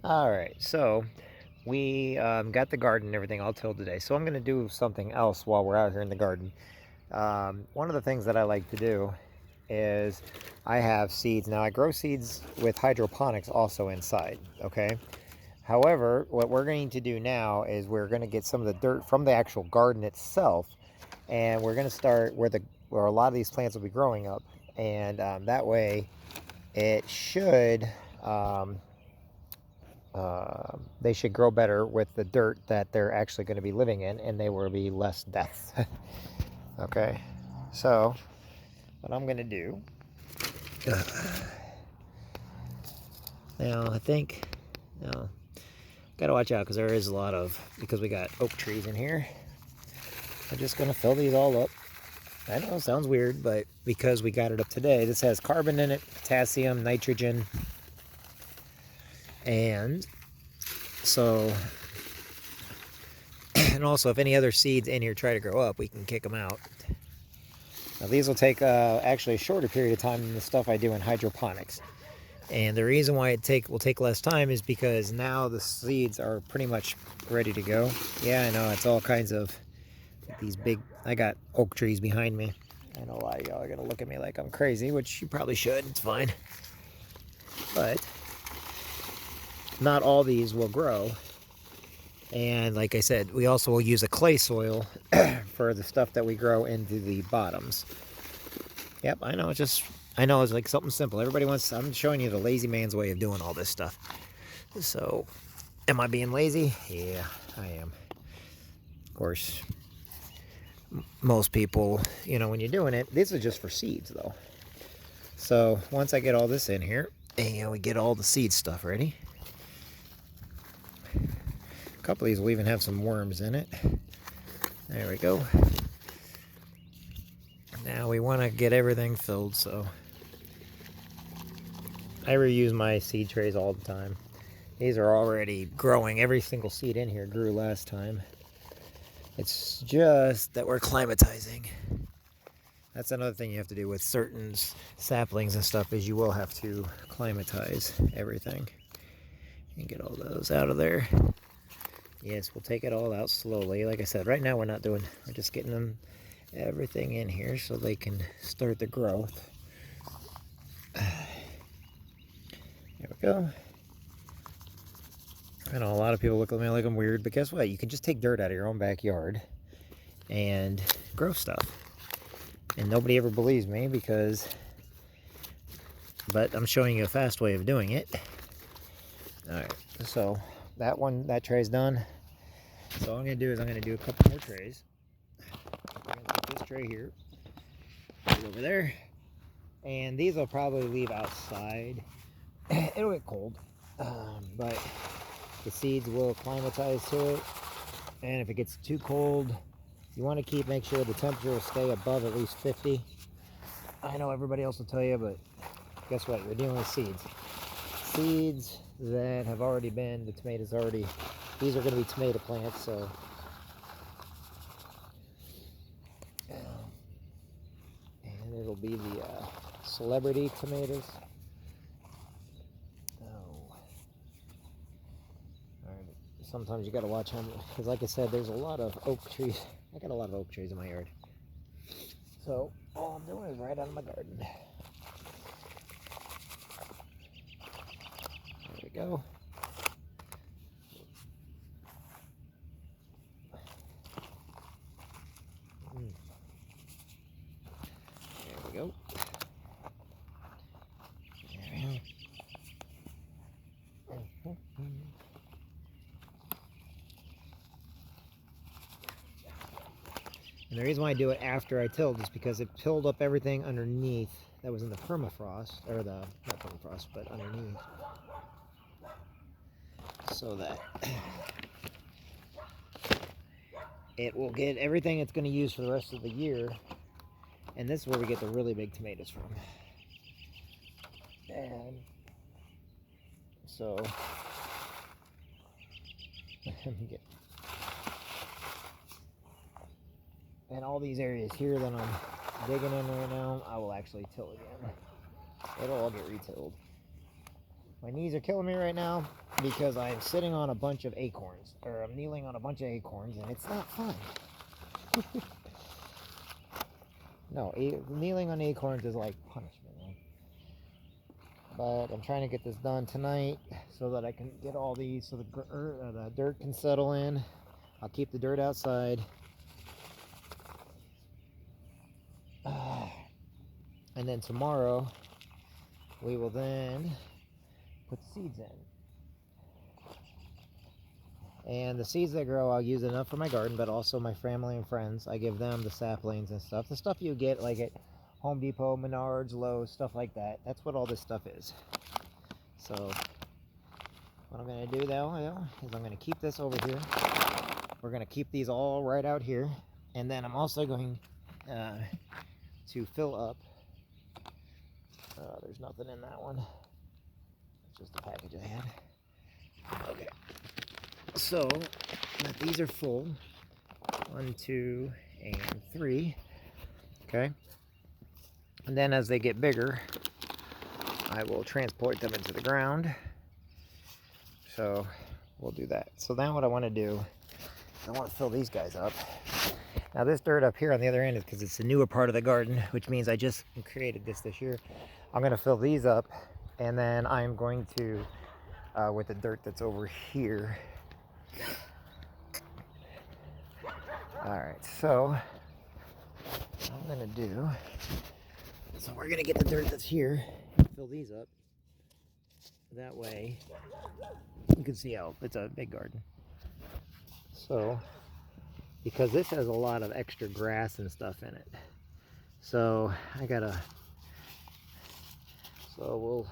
All right, so we got the garden and everything all tilled today. So I'm going to do something else while we're out here in the garden. One of the things that I like to do is I have seeds. Now I grow seeds with hydroponics also inside, okay? However, what we're going to do now is we're going to get some of the dirt from the actual garden itself, and we're going to start where a lot of these plants will be growing up, and that way it should they should grow better with the dirt that they're actually going to be living in, and there will be less deaths. Okay, so what I'm going to do now, I think, gotta watch out because there is a lot of, because we got oak trees in here. I'm just going to fill these all up. I know it sounds weird, but because we got it up today, this has carbon in it, potassium, nitrogen, and so, and also if any other seeds in here try to grow up, we can kick them out. Now these will take actually a shorter period of time than the stuff I do in hydroponics. And the reason why it will take less time is because now the seeds are pretty much ready to go. Yeah, I know, it's all kinds of these big, I got oak trees behind me. I know a lot of y'all are gonna look at me like I'm crazy, which you probably should, it's fine. But not all these will grow. And like I said, we also will use a clay soil for the stuff that we grow into the bottoms. Yep, I know, I know it's like something simple. I'm showing you the lazy man's way of doing all this stuff. So, am I being lazy? Yeah, I am. Of course, most people, when you're doing it, these are just for seeds though. So, once I get all this in here, and we get all the seed stuff ready, a couple of these will even have some worms in it. There we go. Now we want to get everything filled, so I reuse my seed trays all the time. These are already growing. Every single seed in here grew last time. It's just that we're climatizing. That's another thing you have to do with certain saplings and stuff, is you will have to climatize everything. And get all those out of there. Yes, we'll take it all out slowly. Like I said, right now we're just getting everything in here so they can start the growth. There we go. I know a lot of people look at me like I'm weird, but guess what? You can just take dirt out of your own backyard and grow stuff. And nobody ever believes me but I'm showing you a fast way of doing it. Alright, so that tray's done. So all I'm going to do is I'm going to do a couple more trays. I'm going to take this tray here, put it over there, and these I'll probably leave outside. It'll get cold, but the seeds will acclimatize to it, and if it gets too cold, you want to make sure the temperature will stay above at least 50. I know everybody else will tell you, but guess what? You're dealing with seeds. Seeds that have already been, these are going to be tomato plants, so and it'll be the celebrity tomatoes. Sometimes you got to watch them, because like I said, there's a lot of oak trees. I got a lot of oak trees in my yard. So all I'm doing is right out of my garden. There we go. There we go. There we go. And the reason why I do it after I tilled is because it tilled up everything underneath that was in the permafrost, or not permafrost, but underneath. So that it will get everything it's going to use for the rest of the year. And this is where we get the really big tomatoes from. And so, and all these areas here that I'm digging in right now, I will actually till again. It'll all get retilled. My knees are killing me right now because I'm sitting on a bunch of acorns, or I'm kneeling on a bunch of acorns, and it's not fun. No, kneeling on acorns is like punishment, man. But I'm trying to get this done tonight so that I can get all these, so the dirt can settle in. I'll keep the dirt outside. And then tomorrow, we will then put the seeds in. And the seeds that grow, I'll use enough for my garden, but also my family and friends. I give them the saplings and stuff. The stuff you get like at Home Depot, Menards, Lowe's, stuff like that. That's what all this stuff is. So what I'm going to do though is I'm going to keep this over here. We're going to keep these all right out here. And then I'm also going to fill up. There's nothing in that one. It's just a package I had. Okay. So these are full. 1, 2, and 3. Okay. And then as they get bigger, I will transport them into the ground. So we'll do that. So now what I want to do, I want to fill these guys up. Now this dirt up here on the other end is because it's the newer part of the garden, which means I just created this year. I'm going to fill these up, and then I'm going to, with the dirt that's over here. Alright, so what I'm going to do, so we're going to get the dirt that's here, fill these up. That way, you can see how it's a big garden. So, because this has a lot of extra grass and stuff in it. So, so we'll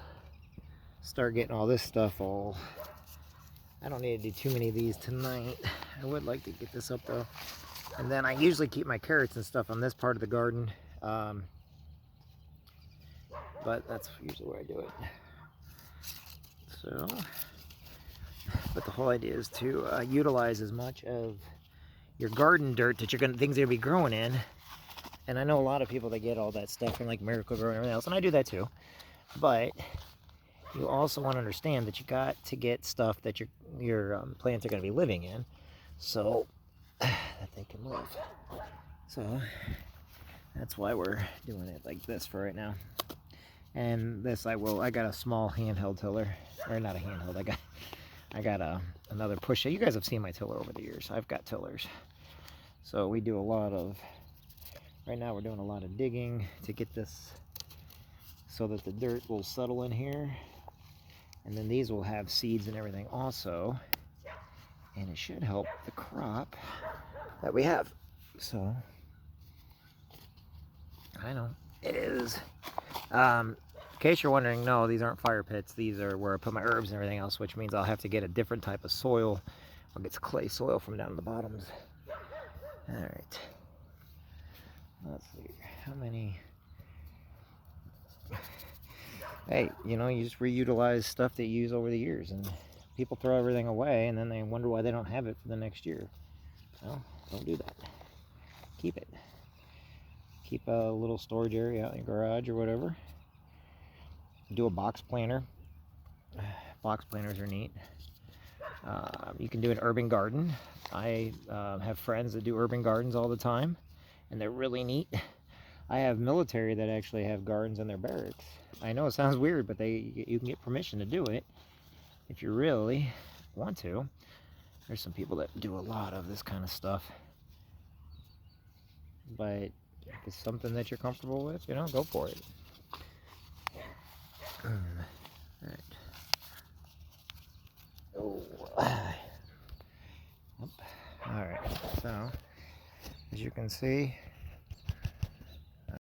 start getting all this stuff all. I don't need to do too many of these tonight. I would like to get this up though. And then I usually keep my carrots and stuff on this part of the garden. But that's usually where I do it. So, but the whole idea is to utilize as much of your garden dirt that things you're gonna be growing in. And I know a lot of people that get all that stuff from like Miracle-Gro and everything else, and I do that too. But you also want to understand that you got to get stuff that your plants are going to be living in, so that they can live. So that's why we're doing it like this for right now. And this I got a small handheld tiller, or not a handheld. I got another pusher. You guys have seen my tiller over the years. I've got tillers. So we do a lot of. Right now we're doing a lot of digging to get this so that the dirt will settle in here. And then these will have seeds and everything also. And it should help the crop that we have. So, I know, it is. In case you're wondering, no, these aren't fire pits. These are where I put my herbs and everything else, which means I'll have to get a different type of soil. I'll get clay soil from down the bottoms. Alright. Let's see. How many... Hey, you know, you just reutilize stuff that you use over the years, and people throw everything away, and then they wonder why they don't have it for the next year. Well, don't do that. Keep it. Keep a little storage area out in your garage or whatever. Do a box planter. Box planters are neat. You can do an urban garden. I have friends that do urban gardens all the time, and they're really neat. I have military that actually have gardens in their barracks. I know it sounds weird, but you can get permission to do it if you really want to. There's some people that do a lot of this kind of stuff. But if it's something that you're comfortable with, you know, go for it. Alright. Oh. Alright, so as you can see,